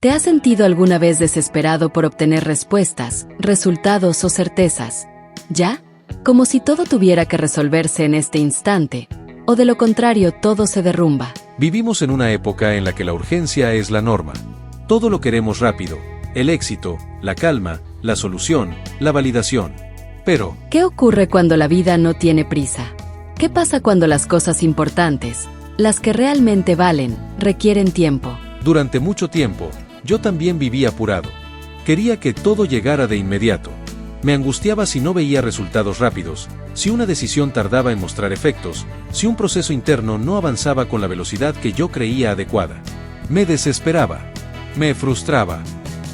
¿Te has sentido alguna vez desesperado por obtener respuestas, resultados o certezas? ¿Ya? Como si todo tuviera que resolverse en este instante, o de lo contrario todo se derrumba. Vivimos en una época en la que la urgencia es la norma. Todo lo queremos rápido, el éxito, la calma, la solución, la validación. Pero, ¿qué ocurre cuando la vida no tiene prisa? ¿Qué pasa cuando las cosas importantes, las que realmente valen, requieren tiempo? durante mucho tiempo, yo también vivía apurado. Quería que todo llegara de inmediato. Me angustiaba si no veía resultados rápidos, si una decisión tardaba en mostrar efectos, si un proceso interno no avanzaba con la velocidad que yo creía adecuada. Me desesperaba, me frustraba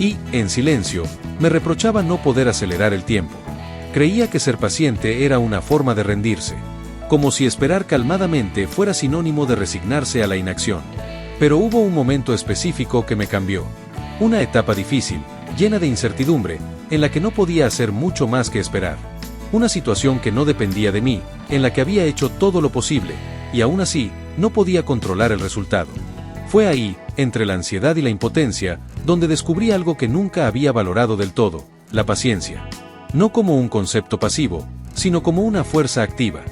y, en silencio, me reprochaba no poder acelerar el tiempo. Creía que ser paciente era una forma de rendirse, como si esperar calmadamente fuera sinónimo de resignarse a la inacción. Pero hubo un momento específico que me cambió. Una etapa difícil, llena de incertidumbre, en la que no podía hacer mucho más que esperar. Una situación que no dependía de mí, en la que había hecho todo lo posible, y aún así, no podía controlar el resultado. Fue ahí, entre la ansiedad y la impotencia, donde descubrí algo que nunca había valorado del todo: la paciencia. No como un concepto pasivo, sino como una fuerza activa.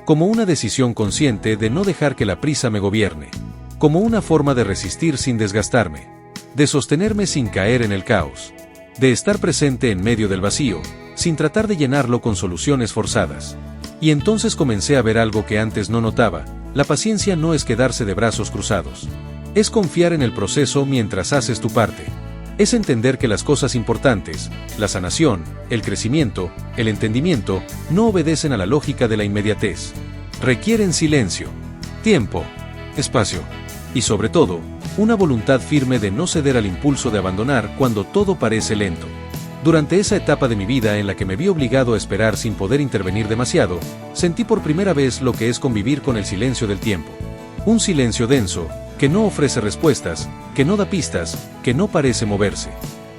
Como una decisión consciente de no dejar que la prisa me gobierne. Como una forma de resistir sin desgastarme. De sostenerme sin caer en el caos. De estar presente en medio del vacío, sin tratar de llenarlo con soluciones forzadas. Y entonces comencé a ver algo que antes no notaba: la paciencia no es quedarse de brazos cruzados. Es confiar en el proceso mientras haces tu parte. Es entender que las cosas importantes, la sanación, el crecimiento, el entendimiento, no obedecen a la lógica de la inmediatez. Requieren silencio, tiempo, espacio y, sobre todo, una voluntad firme de no ceder al impulso de abandonar cuando todo parece lento. Durante esa etapa de mi vida en la que me vi obligado a esperar sin poder intervenir demasiado, sentí por primera vez lo que es convivir con el silencio del tiempo. Un silencio denso, que no ofrece respuestas, que no da pistas, que no parece moverse.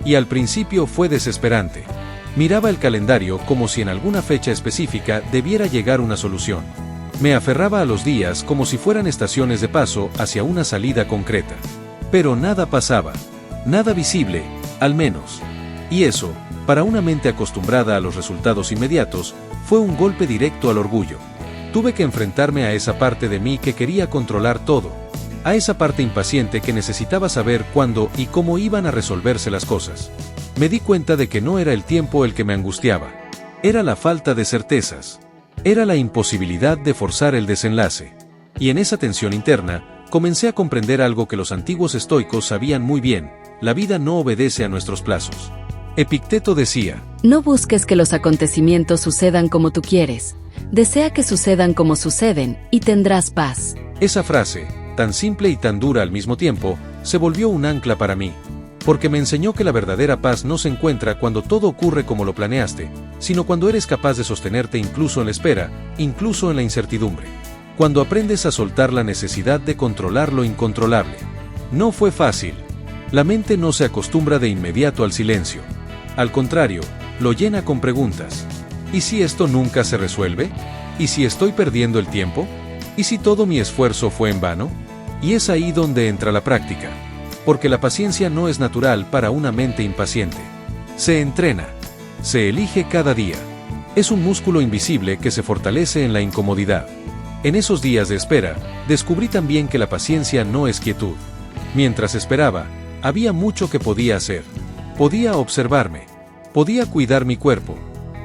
Y al principio fue desesperante. Miraba el calendario como si en alguna fecha específica debiera llegar una solución. Me aferraba a los días como si fueran estaciones de paso hacia una salida concreta. Pero nada pasaba. Nada visible, al menos. Y eso, para una mente acostumbrada a los resultados inmediatos, fue un golpe directo al orgullo. Tuve que enfrentarme a esa parte de mí que quería controlar todo. A esa parte impaciente que necesitaba saber cuándo y cómo iban a resolverse las cosas. Me di cuenta de que no era el tiempo el que me angustiaba. Era la falta de certezas. Era la imposibilidad de forzar el desenlace. Y en esa tensión interna, comencé a comprender algo que los antiguos estoicos sabían muy bien: la vida no obedece a nuestros plazos. Epicteto decía: no busques que los acontecimientos sucedan como tú quieres. Desea que sucedan como suceden, y tendrás paz. Esa frase, tan simple y tan dura al mismo tiempo, se volvió un ancla para mí. Porque me enseñó que la verdadera paz no se encuentra cuando todo ocurre como lo planeaste, sino cuando eres capaz de sostenerte incluso en la espera, incluso en la incertidumbre. Cuando aprendes a soltar la necesidad de controlar lo incontrolable. No fue fácil. La mente no se acostumbra de inmediato al silencio. Al contrario, lo llena con preguntas. ¿Y si esto nunca se resuelve? ¿Y si estoy perdiendo el tiempo? ¿Y si todo mi esfuerzo fue en vano? Y es ahí donde entra la práctica. Porque la paciencia no es natural para una mente impaciente. Se entrena. Se elige cada día. Es un músculo invisible que se fortalece en la incomodidad. En esos días de espera, descubrí también que la paciencia no es quietud. Mientras esperaba, había mucho que podía hacer. Podía observarme. Podía cuidar mi cuerpo.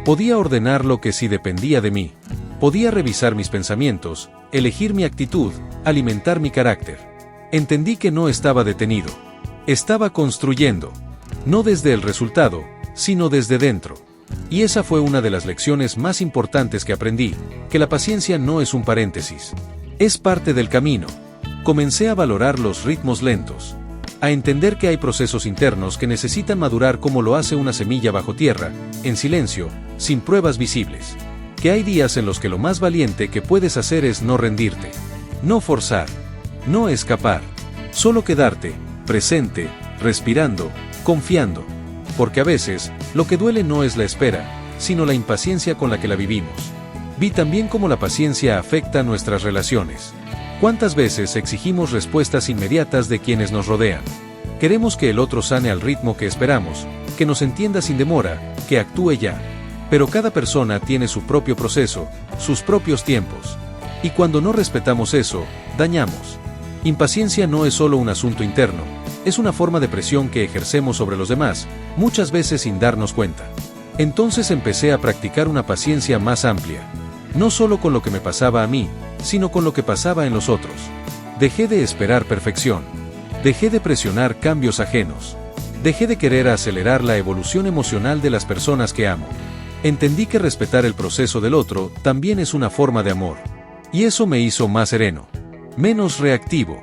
Podía ordenar lo que sí dependía de mí. Podía revisar mis pensamientos, elegir mi actitud, alimentar mi carácter. Entendí que no estaba detenido. Estaba construyendo. No desde el resultado, sino desde dentro. Y esa fue una de las lecciones más importantes que aprendí: que la paciencia no es un paréntesis. Es parte del camino. Comencé a valorar los ritmos lentos. A entender que hay procesos internos que necesitan madurar como lo hace una semilla bajo tierra, en silencio, sin pruebas visibles. Que hay días en los que lo más valiente que puedes hacer es no rendirte. No forzar. No escapar. Solo quedarte, presente, respirando, confiando. Porque a veces, lo que duele no es la espera, sino la impaciencia con la que la vivimos. Vi también cómo la paciencia afecta nuestras relaciones. ¿Cuántas veces exigimos respuestas inmediatas de quienes nos rodean? Queremos que el otro sane al ritmo que esperamos, que nos entienda sin demora, que actúe ya. Pero cada persona tiene su propio proceso, sus propios tiempos. Y cuando no respetamos eso, dañamos. Impaciencia no es solo un asunto interno, es una forma de presión que ejercemos sobre los demás, muchas veces sin darnos cuenta. Entonces empecé a practicar una paciencia más amplia. No solo con lo que me pasaba a mí, sino con lo que pasaba en los otros. Dejé de esperar perfección. Dejé de presionar cambios ajenos. Dejé de querer acelerar la evolución emocional de las personas que amo. Entendí que respetar el proceso del otro también es una forma de amor. Y eso me hizo más sereno, menos reactivo,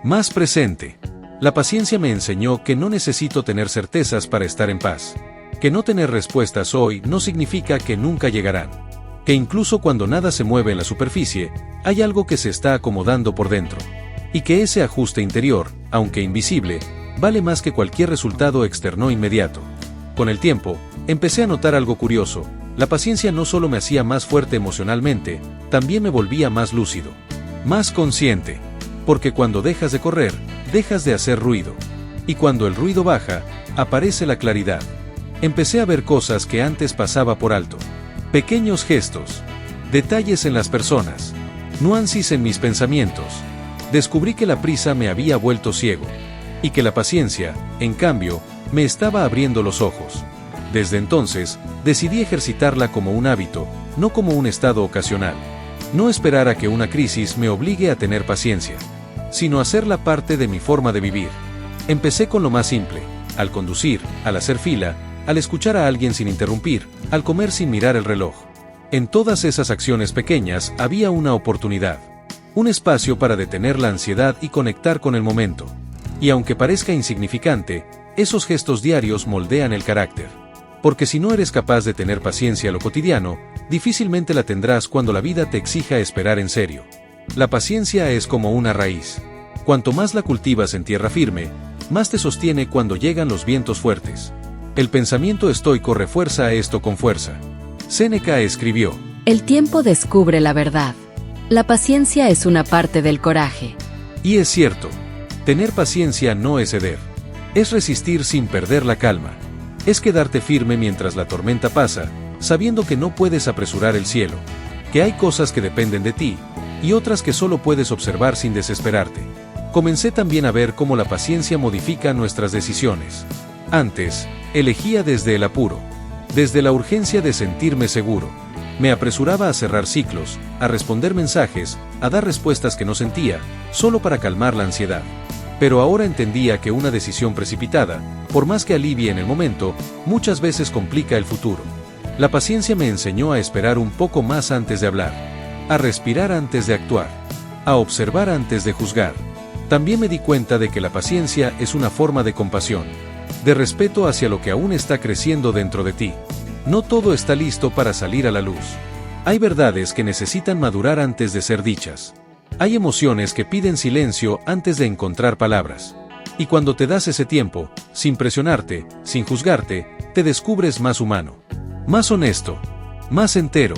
más presente. La paciencia me enseñó que no necesito tener certezas para estar en paz. Que no tener respuestas hoy no significa que nunca llegarán. Que incluso cuando nada se mueve en la superficie, hay algo que se está acomodando por dentro. Y que ese ajuste interior, aunque invisible, vale más que cualquier resultado externo inmediato. Con el tiempo, empecé a notar algo curioso. La paciencia no solo me hacía más fuerte emocionalmente, también me volvía más lúcido, más consciente. Porque cuando dejas de correr, dejas de hacer ruido. Y cuando el ruido baja, aparece la claridad. Empecé a ver cosas que antes pasaba por alto. Pequeños gestos, detalles en las personas, nuances en mis pensamientos. Descubrí que la prisa me había vuelto ciego, y que la paciencia, en cambio, me estaba abriendo los ojos. Desde entonces, decidí ejercitarla como un hábito, no como un estado ocasional. No esperar a que una crisis me obligue a tener paciencia, sino hacerla parte de mi forma de vivir. Empecé con lo más simple, al conducir, al hacer fila, al escuchar a alguien sin interrumpir, al comer sin mirar el reloj. En todas esas acciones pequeñas había una oportunidad. Un espacio para detener la ansiedad y conectar con el momento. Y aunque parezca insignificante, esos gestos diarios moldean el carácter. Porque si no eres capaz de tener paciencia a lo cotidiano, difícilmente la tendrás cuando la vida te exija esperar en serio. La paciencia es como una raíz. Cuanto más la cultivas en tierra firme, más te sostiene cuando llegan los vientos fuertes. El pensamiento estoico refuerza esto con fuerza. Séneca escribió: El tiempo descubre la verdad. La paciencia es una parte del coraje. Y es cierto, tener paciencia no es ceder. Es resistir sin perder la calma. Es quedarte firme mientras la tormenta pasa, sabiendo que no puedes apresurar el cielo. Que hay cosas que dependen de ti, y otras que solo puedes observar sin desesperarte. Comencé también a ver cómo la paciencia modifica nuestras decisiones. Antes, elegía desde el apuro, desde la urgencia de sentirme seguro. Me apresuraba a cerrar ciclos, a responder mensajes, a dar respuestas que no sentía, solo para calmar la ansiedad. Pero ahora entendía que una decisión precipitada, por más que alivie en el momento, muchas veces complica el futuro. La paciencia me enseñó a esperar un poco más antes de hablar, a respirar antes de actuar, a observar antes de juzgar. También me di cuenta de que la paciencia es una forma de compasión, de respeto hacia lo que aún está creciendo dentro de ti. No todo está listo para salir a la luz. Hay verdades que necesitan madurar antes de ser dichas. Hay emociones que piden silencio antes de encontrar palabras. Y cuando te das ese tiempo, sin presionarte, sin juzgarte, te descubres más humano, más honesto, más entero.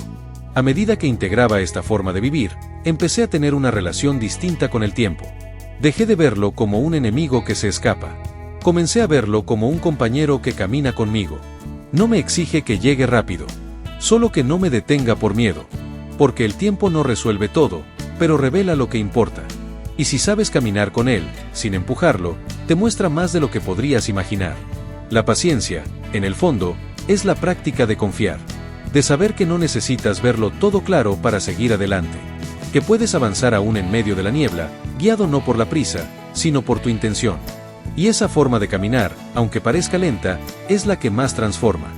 A medida que integraba esta forma de vivir, empecé a tener una relación distinta con el tiempo. Dejé de verlo como un enemigo que se escapa. Comencé a verlo como un compañero que camina conmigo. No me exige que llegue rápido, solo que no me detenga por miedo. Porque el tiempo no resuelve todo, pero revela lo que importa. Y si sabes caminar con él, sin empujarlo, te muestra más de lo que podrías imaginar. La paciencia, en el fondo, es la práctica de confiar. De saber que no necesitas verlo todo claro para seguir adelante. Que puedes avanzar aún en medio de la niebla, guiado no por la prisa, sino por tu intención. Y esa forma de caminar, aunque parezca lenta, es la que más transforma.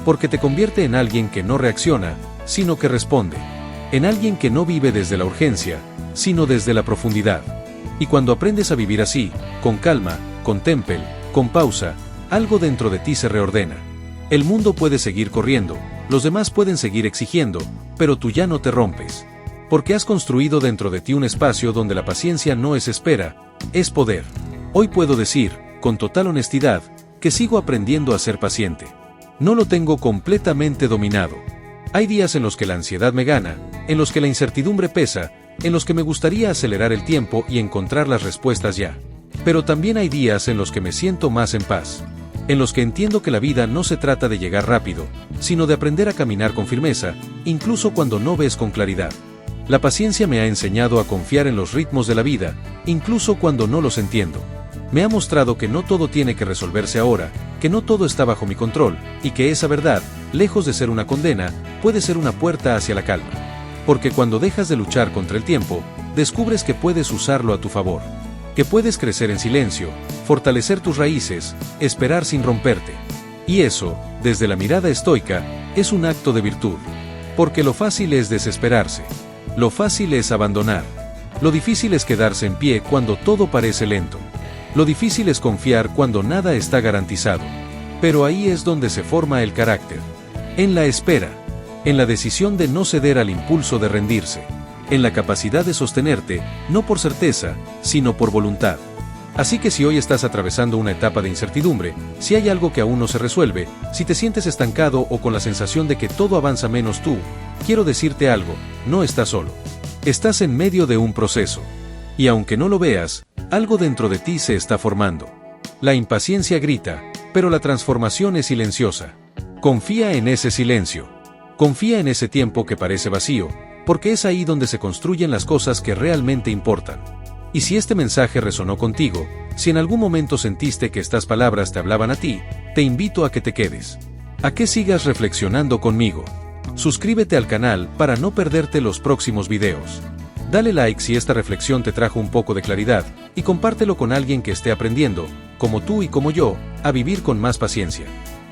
Porque te convierte en alguien que no reacciona, sino que responde. En alguien que no vive desde la urgencia, sino desde la profundidad. Y cuando aprendes a vivir así, con calma, con temple, con pausa, algo dentro de ti se reordena. El mundo puede seguir corriendo, los demás pueden seguir exigiendo, pero tú ya no te rompes. Porque has construido dentro de ti un espacio donde la paciencia no es espera, es poder. Hoy puedo decir, con total honestidad, que sigo aprendiendo a ser paciente. No lo tengo completamente dominado. Hay días en los que la ansiedad me gana, en los que la incertidumbre pesa, en los que me gustaría acelerar el tiempo y encontrar las respuestas ya. Pero también hay días en los que me siento más en paz. En los que entiendo que la vida no se trata de llegar rápido, sino de aprender a caminar con firmeza, incluso cuando no ves con claridad. La paciencia me ha enseñado a confiar en los ritmos de la vida, incluso cuando no los entiendo. Me ha mostrado que no todo tiene que resolverse ahora, que no todo está bajo mi control, y que esa verdad, lejos de ser una condena, puede ser una puerta hacia la calma. Porque cuando dejas de luchar contra el tiempo, descubres que puedes usarlo a tu favor. Que puedes crecer en silencio, fortalecer tus raíces, esperar sin romperte. Y eso, desde la mirada estoica, es un acto de virtud. Porque lo fácil es desesperarse. Lo fácil es abandonar. Lo difícil es quedarse en pie cuando todo parece lento. Lo difícil es confiar cuando nada está garantizado. Pero ahí es donde se forma el carácter. En la espera. En la decisión de no ceder al impulso de rendirse. En la capacidad de sostenerte, no por certeza, sino por voluntad. Así que si hoy estás atravesando una etapa de incertidumbre, si hay algo que aún no se resuelve, si te sientes estancado o con la sensación de que todo avanza menos tú, quiero decirte algo, no estás solo. Estás en medio de un proceso. Y aunque no lo veas, algo dentro de ti se está formando. La impaciencia grita, pero la transformación es silenciosa. Confía en ese silencio. Confía en ese tiempo que parece vacío, porque es ahí donde se construyen las cosas que realmente importan. Y si este mensaje resonó contigo, si en algún momento sentiste que estas palabras te hablaban a ti, te invito a que te quedes. A que sigas reflexionando conmigo. Suscríbete al canal para no perderte los próximos videos. Dale like si esta reflexión te trajo un poco de claridad, y compártelo con alguien que esté aprendiendo, como tú y como yo, a vivir con más paciencia.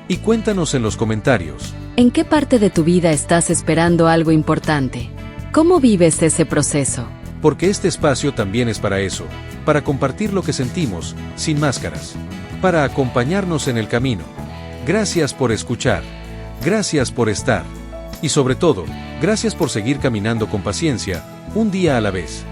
Y cuéntanos en los comentarios. ¿En qué parte de tu vida estás esperando algo importante? ¿Cómo vives ese proceso? Porque este espacio también es para eso, para compartir lo que sentimos, sin máscaras. Para acompañarnos en el camino. Gracias por escuchar. Gracias por estar. Y sobre todo, gracias por seguir caminando con paciencia, un día a la vez.